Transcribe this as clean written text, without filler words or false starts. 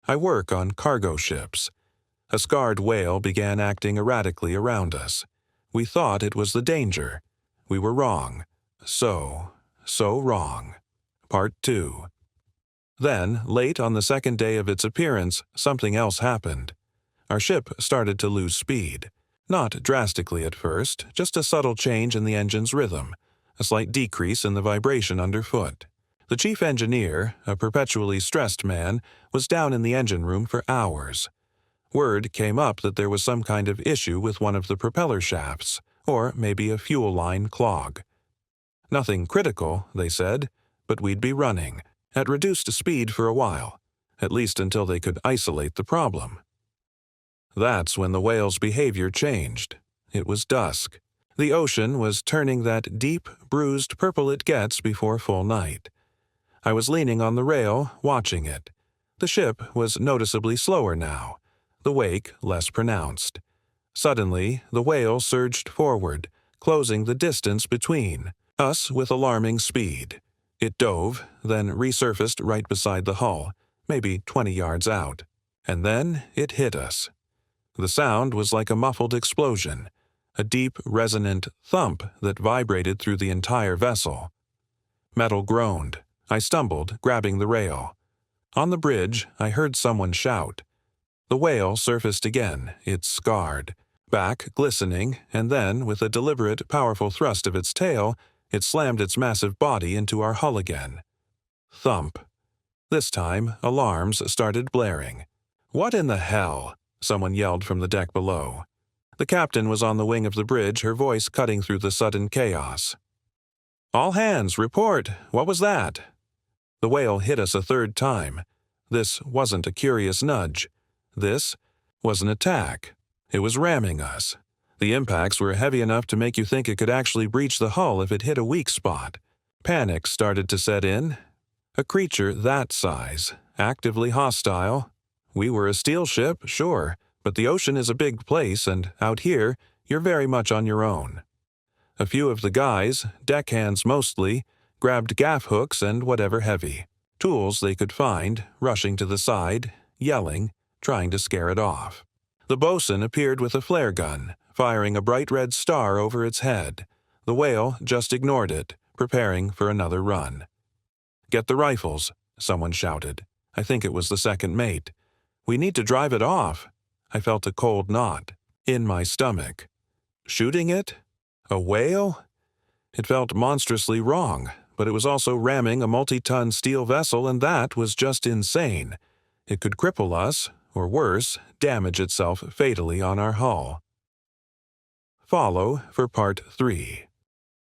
I work on cargo ships. A scarred whale began acting erratically around us. We thought it was the danger. We were wrong. So wrong. Part 2. Then, late on the second day of its appearance, something else happened. Our ship started to lose speed. Not drastically at first, just a subtle change in the engine's rhythm, a slight decrease in the vibration underfoot. The chief engineer, a perpetually stressed man, was down in the engine room for hours. Word came up that there was some kind of issue with one of the propeller shafts, or maybe a fuel line clog. Nothing critical, they said, but we'd be running, at reduced speed for a while, at least until they could isolate the problem. That's when the whale's behavior changed. It was dusk. The ocean was turning that deep, bruised purple it gets before full night. I was leaning on the rail, watching it. The ship was noticeably slower now, the wake less pronounced. Suddenly, the whale surged forward, closing the distance between us with alarming speed. It dove, then resurfaced right beside the hull, maybe 20 yards out. And then it hit us. The sound was like a muffled explosion, a deep, resonant thump that vibrated through the entire vessel. Metal groaned. I stumbled, grabbing the rail. On the bridge, I heard someone shout. The whale surfaced again, its scarred, back glistening, and then, with a deliberate, powerful thrust of its tail, it slammed its massive body into our hull again. Thump. This time, alarms started blaring. "What in the hell?" someone yelled from the deck below. The captain was on the wing of the bridge, her voice cutting through the sudden chaos. "All hands, report! What was that?" The whale hit us a third time. This wasn't a curious nudge. This was an attack. It was ramming us. The impacts were heavy enough to make you think it could actually breach the hull if it hit a weak spot. Panic started to set in. A creature that size, actively hostile. We were a steel ship, sure, but the ocean is a big place, and out here, you're very much on your own. A few of the guys, deckhands mostly, grabbed gaff hooks and whatever heavy, tools they could find, rushing to the side, yelling, trying to scare it off. The bosun appeared with a flare gun, firing a bright red star over its head. The whale just ignored it, preparing for another run. "Get the rifles," someone shouted. I think it was the second mate. "We need to drive it off." I felt a cold knot in my stomach. Shooting it? A whale? It felt monstrously wrong, but it was also ramming a multi-ton steel vessel, and that was just insane. It could cripple us, or worse, damage itself fatally on our hull. Follow for Part 3.